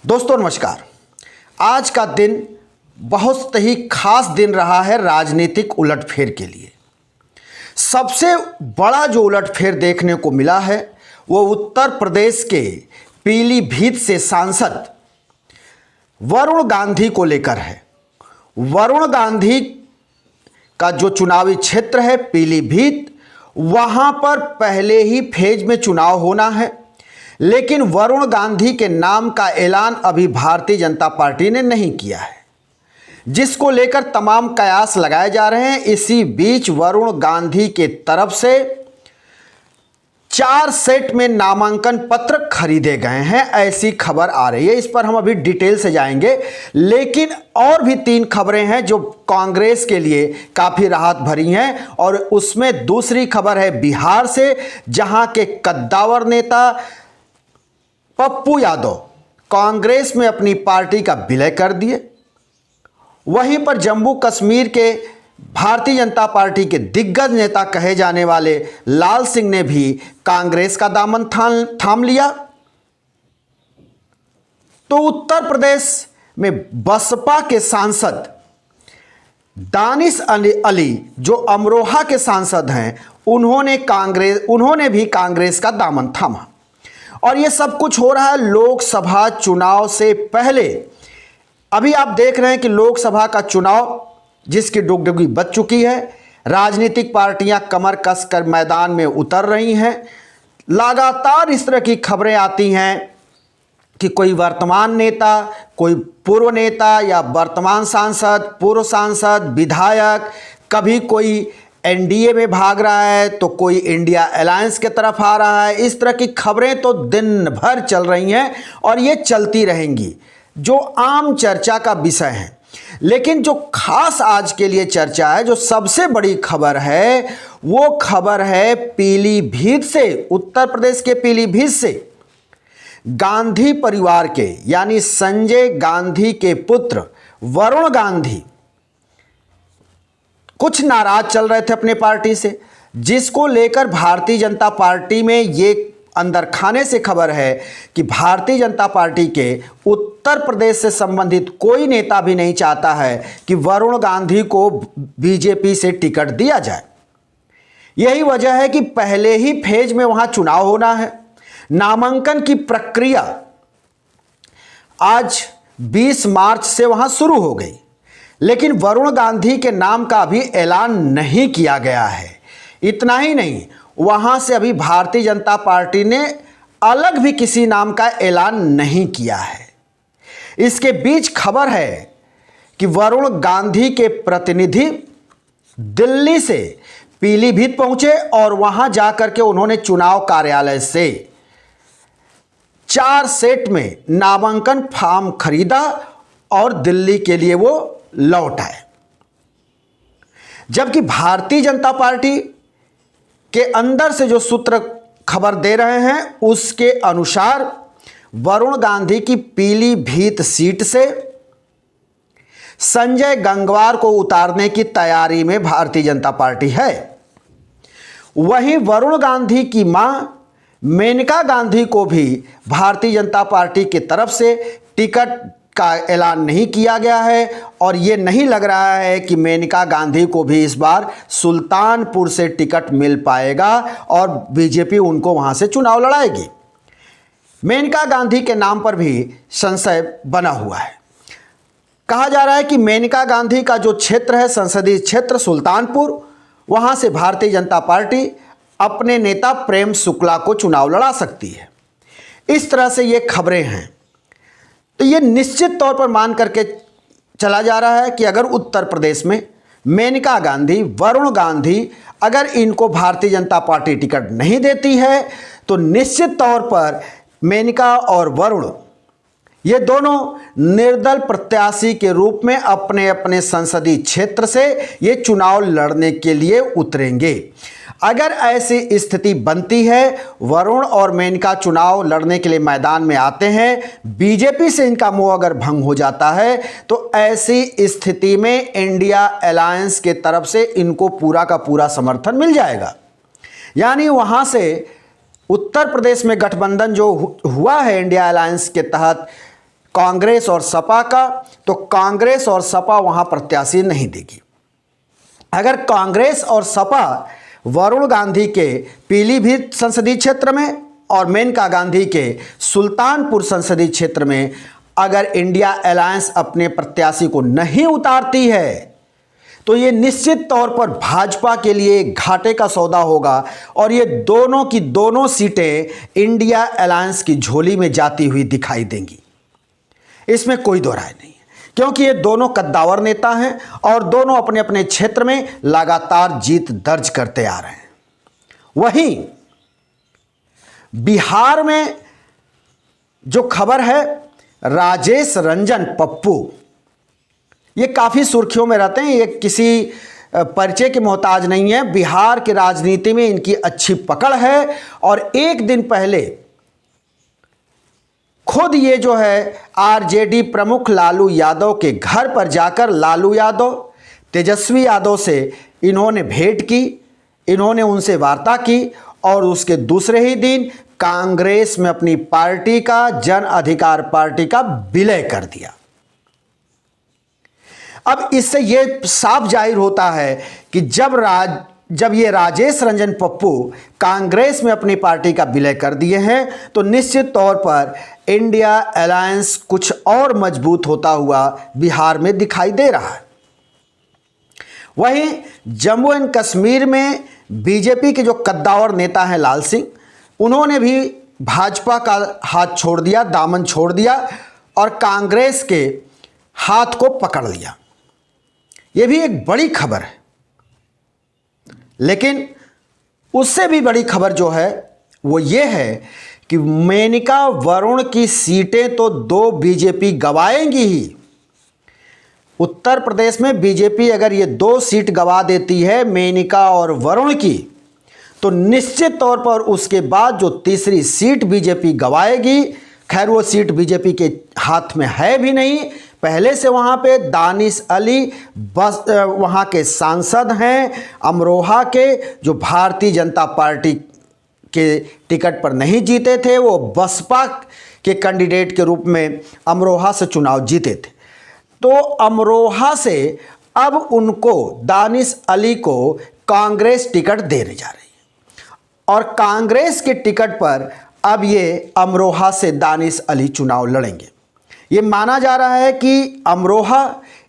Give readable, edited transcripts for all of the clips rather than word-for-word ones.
दोस्तों नमस्कार। आज का दिन बहुत ही खास दिन रहा है राजनीतिक उलटफेर के लिए। सबसे बड़ा जो उलटफेर देखने को मिला है वो उत्तर प्रदेश के पीलीभीत से सांसद वरुण गांधी को लेकर है। वरुण गांधी का जो चुनावी क्षेत्र है पीलीभीत, वहां पर पहले ही फेज में चुनाव होना है, लेकिन वरुण गांधी के नाम का ऐलान अभी भारतीय जनता पार्टी ने नहीं किया है, जिसको लेकर तमाम कयास लगाए जा रहे हैं। इसी बीच वरुण गांधी के तरफ से 4 सेट में नामांकन पत्र खरीदे गए हैं, ऐसी खबर आ रही है। इस पर हम अभी डिटेल से जाएंगे, लेकिन और भी 3 खबरें हैं जो कांग्रेस के लिए काफी राहत भरी हैं। और उसमें दूसरी खबर है बिहार से, जहां के कद्दावर नेता पप्पू यादव कांग्रेस में अपनी पार्टी का विलय कर दिए। वहीं पर जम्मू कश्मीर के भारतीय जनता पार्टी के दिग्गज नेता कहे जाने वाले लाल सिंह ने भी कांग्रेस का दामन थाम लिया। तो उत्तर प्रदेश में बसपा के सांसद दानिश अली जो अमरोहा के सांसद हैं, उन्होंने भी कांग्रेस का दामन थामा। और ये सब कुछ हो रहा है लोकसभा चुनाव से पहले। अभी आप देख रहे हैं कि लोकसभा का चुनाव जिसकी डुगडुगी बच चुकी है, राजनीतिक पार्टियां कमर कसकर मैदान में उतर रही हैं। लगातार इस तरह की खबरें आती हैं कि कोई वर्तमान नेता, कोई पूर्व नेता या वर्तमान सांसद, पूर्व सांसद, विधायक, कभी कोई एनडीए में भाग रहा है तो कोई इंडिया अलायंस के तरफ आ रहा है। इस तरह की खबरें तो दिन भर चल रही हैं और ये चलती रहेंगी, जो आम चर्चा का विषय है। लेकिन जो खास आज के लिए चर्चा है, जो सबसे बड़ी खबर है, वो खबर है पीलीभीत से, उत्तर प्रदेश के पीलीभीत से गांधी परिवार के यानी संजय गांधी के पुत्र वरुण गांधी कुछ नाराज चल रहे थे अपने पार्टी से, जिसको लेकर भारतीय जनता पार्टी में ये अंदर खाने से खबर है कि भारतीय जनता पार्टी के उत्तर प्रदेश से संबंधित कोई नेता भी नहीं चाहता है कि वरुण गांधी को बीजेपी से टिकट दिया जाए। यही वजह है कि पहले ही फेज में वहां चुनाव होना है। नामांकन की प्रक्रिया आज 20 मार्च से वहां शुरू हो गई, लेकिन वरुण गांधी के नाम का अभी ऐलान नहीं किया गया है। इतना ही नहीं, वहां से अभी भारतीय जनता पार्टी ने अलग भी किसी नाम का ऐलान नहीं किया है। इसके बीच खबर है कि वरुण गांधी के प्रतिनिधि दिल्ली से पीलीभीत पहुंचे और वहां जाकर के उन्होंने चुनाव कार्यालय से 4 सेट में नामांकन फॉर्म खरीदा और दिल्ली के लिए वो लौट आए। जबकि भारतीय जनता पार्टी के अंदर से जो सूत्र खबर दे रहे हैं, उसके अनुसार वरुण गांधी की पीलीभीत सीट से संजय गंगवार को उतारने की तैयारी में भारतीय जनता पार्टी है। वहीं वरुण गांधी की मां मेनका गांधी को भी भारतीय जनता पार्टी की तरफ से टिकट का ऐलान नहीं किया गया है और ये नहीं लग रहा है कि मेनका गांधी को भी इस बार सुल्तानपुर से टिकट मिल पाएगा और बीजेपी उनको वहां से चुनाव लड़ाएगी। मेनका गांधी के नाम पर भी संशय बना हुआ है। कहा जा रहा है कि मेनका गांधी का जो क्षेत्र है, संसदीय क्षेत्र सुल्तानपुर, वहां से भारतीय जनता पार्टी अपने नेता प्रेम शुक्ला को चुनाव लड़ा सकती है। इस तरह से ये खबरें हैं। तो ये निश्चित तौर पर मान करके चला जा रहा है कि अगर उत्तर प्रदेश में मेनका गांधी, वरुण गांधी, अगर इनको भारतीय जनता पार्टी टिकट नहीं देती है तो निश्चित तौर पर मेनका और वरुण ये दोनों निर्दल प्रत्याशी के रूप में अपने अपने संसदीय क्षेत्र से ये चुनाव लड़ने के लिए उतरेंगे। अगर ऐसी स्थिति बनती है, वरुण और मेनका चुनाव लड़ने के लिए मैदान में आते हैं, बीजेपी से इनका मोह अगर भंग हो जाता है तो ऐसी स्थिति में इंडिया अलायंस के तरफ से इनको पूरा का पूरा समर्थन मिल जाएगा। यानी वहां से उत्तर प्रदेश में गठबंधन जो हुआ है इंडिया अलायंस के तहत कांग्रेस और सपा का, तो कांग्रेस और सपा वहां प्रत्याशी नहीं देगी। अगर कांग्रेस और सपा वरुण गांधी के पीलीभीत संसदीय क्षेत्र में और मेनका गांधी के सुल्तानपुर संसदीय क्षेत्र में अगर इंडिया अलायंस अपने प्रत्याशी को नहीं उतारती है तो ये निश्चित तौर पर भाजपा के लिए घाटे का सौदा होगा और ये दोनों की दोनों सीटें इंडिया अलायंस की झोली में जाती हुई दिखाई देंगी। इसमें कोई दो राय नहीं है, क्योंकि ये दोनों कद्दावर नेता हैं और दोनों अपने अपने क्षेत्र में लगातार जीत दर्ज करते आ रहे हैं। वहीं बिहार में जो खबर है, राजेश रंजन पप्पू, ये काफ़ी सुर्खियों में रहते हैं, ये किसी परिचय के मोहताज नहीं है। बिहार की राजनीति में इनकी अच्छी पकड़ है और एक दिन पहले खुद ये जो है आरजेडी प्रमुख लालू यादव के घर पर जाकर लालू यादव, तेजस्वी यादव से इन्होंने भेंट की, इन्होंने उनसे वार्ता की और उसके दूसरे ही दिन कांग्रेस में अपनी पार्टी का, जन अधिकार पार्टी का विलय कर दिया। अब इससे यह साफ जाहिर होता है कि जब ये राजेश रंजन पप्पू कांग्रेस में अपनी पार्टी का विलय कर दिए हैं तो निश्चित तौर पर इंडिया अलायंस कुछ और मजबूत होता हुआ बिहार में दिखाई दे रहा है। वहीं जम्मू एंड कश्मीर में बीजेपी के जो कद्दावर नेता हैं लाल सिंह, उन्होंने भी भाजपा का हाथ छोड़ दिया, दामन छोड़ दिया और कांग्रेस के हाथ को पकड़ लिया। यह भी एक बड़ी खबर है, लेकिन उससे भी बड़ी खबर जो है वो ये है कि मेनका वरुण की सीटें तो 2 बीजेपी गंवाएंगी ही। उत्तर प्रदेश में बीजेपी अगर ये 2 सीट गंवा देती है मेनका और वरुण की, तो निश्चित तौर पर उसके बाद जो तीसरी सीट बीजेपी गंवाएगी, खैर वो सीट बीजेपी के हाथ में है भी नहीं, पहले से वहाँ पे दानिश अली बस वहाँ के सांसद हैं अमरोहा के, जो भारतीय जनता पार्टी के टिकट पर नहीं जीते थे, वो बसपा के कैंडिडेट के रूप में अमरोहा से चुनाव जीते थे। तो अमरोहा से अब उनको, दानिश अली को कांग्रेस टिकट देने जा रही है और कांग्रेस के टिकट पर अब ये अमरोहा से दानिश अली चुनाव लड़ेंगे। ये माना जा रहा है कि अमरोहा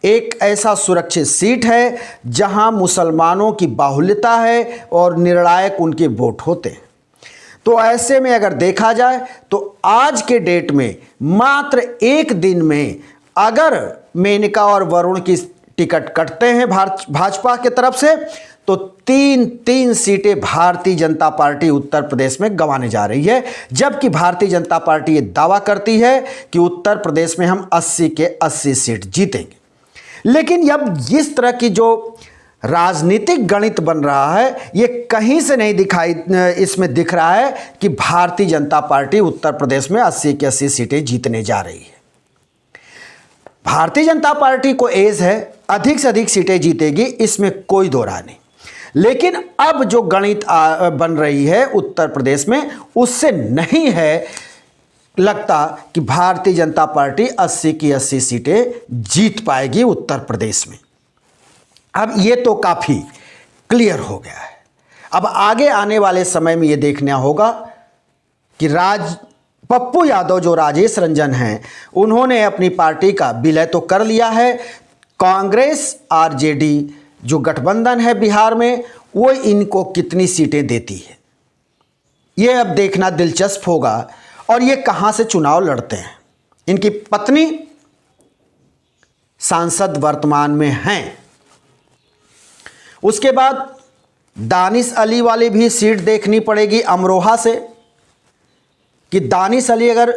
एक ऐसा सुरक्षित सीट है जहां मुसलमानों की बाहुल्यता है और निर्णायक उनके वोट होते हैं। तो ऐसे में अगर देखा जाए तो आज के डेट में मात्र एक दिन में अगर मेनका और वरुण की टिकट कटते हैं भाजपा की तरफ से, तो 3 सीटें भारतीय जनता पार्टी उत्तर प्रदेश में गंवाने जा रही है। जबकि भारतीय जनता पार्टी ये दावा करती है कि उत्तर प्रदेश में हम 80 के 80 सीट जीतेंगे। लेकिन अब इस तरह की जो राजनीतिक गणित बन रहा है, ये कहीं से नहीं इसमें दिख रहा है कि भारतीय जनता पार्टी उत्तर प्रदेश में 80 की 80 सीटें जीतने जा रही है। भारतीय जनता पार्टी को एज है, अधिक से अधिक सीटें जीतेगी, इसमें कोई दो राय नहीं। लेकिन अब जो गणित बन रही है उत्तर प्रदेश में, उससे नहीं है लगता कि भारतीय जनता पार्टी 80 की 80 सीटें जीत पाएगी उत्तर प्रदेश में। अब ये तो काफ़ी क्लियर हो गया है। अब आगे आने वाले समय में ये देखना होगा कि पप्पू यादव जो राजेश रंजन हैं, उन्होंने अपनी पार्टी का विलय तो कर लिया है। कांग्रेस आरजेडी जो गठबंधन है बिहार में, वो इनको कितनी सीटें देती है, ये अब देखना दिलचस्प होगा। और ये कहाँ से चुनाव लड़ते हैं। इनकी पत्नी सांसद वर्तमान में हैं। उसके बाद दानिश अली वाली भी सीट देखनी पड़ेगी अमरोहा से, कि दानिश अली अगर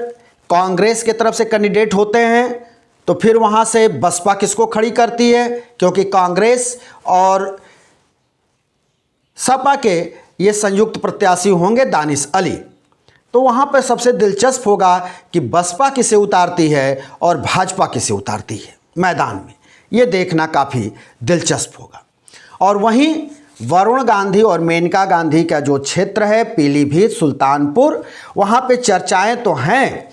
कांग्रेस की तरफ से कैंडिडेट होते हैं तो फिर वहाँ से बसपा किसको खड़ी करती है, क्योंकि कांग्रेस और सपा के ये संयुक्त प्रत्याशी होंगे दानिश अली। तो वहाँ पर सबसे दिलचस्प होगा कि बसपा किसे उतारती है और भाजपा किसे उतारती है मैदान में, ये देखना काफ़ी दिलचस्प होगा। और वहीं वरुण गांधी और मेनका गांधी का जो क्षेत्र है पीलीभीत सुल्तानपुर, वहाँ पे चर्चाएं तो हैं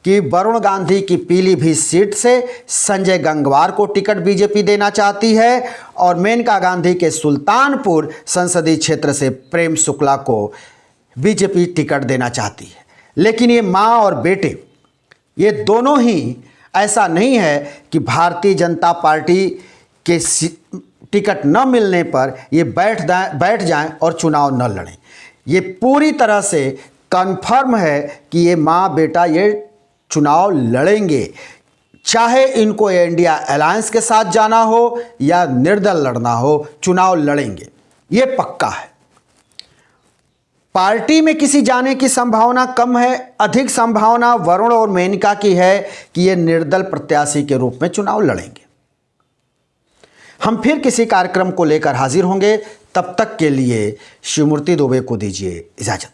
कि वरुण गांधी की पीलीभीत सीट से संजय गंगवार को टिकट बीजेपी देना चाहती है और मेनका गांधी के सुल्तानपुर संसदीय क्षेत्र से प्रेम शुक्ला को बीजेपी टिकट देना चाहती है। लेकिन ये माँ और बेटे, ये दोनों ही, ऐसा नहीं है कि भारतीय जनता पार्टी के टिकट न मिलने पर ये बैठ जाएं और चुनाव न लड़ें। ये पूरी तरह से कन्फर्म है कि ये माँ बेटा ये चुनाव लड़ेंगे, चाहे इनको इंडिया अलायंस के साथ जाना हो या निर्दल लड़ना हो, चुनाव लड़ेंगे, ये पक्का है। पार्टी में किसी जाने की संभावना कम है, अधिक संभावना वरुण और मेनका की है कि ये निर्दल प्रत्याशी के रूप में चुनाव लड़ेंगे। हम फिर किसी कार्यक्रम को लेकर हाजिर होंगे, तब तक के लिए शिवमूर्ति दुबे को दीजिए इजाजत।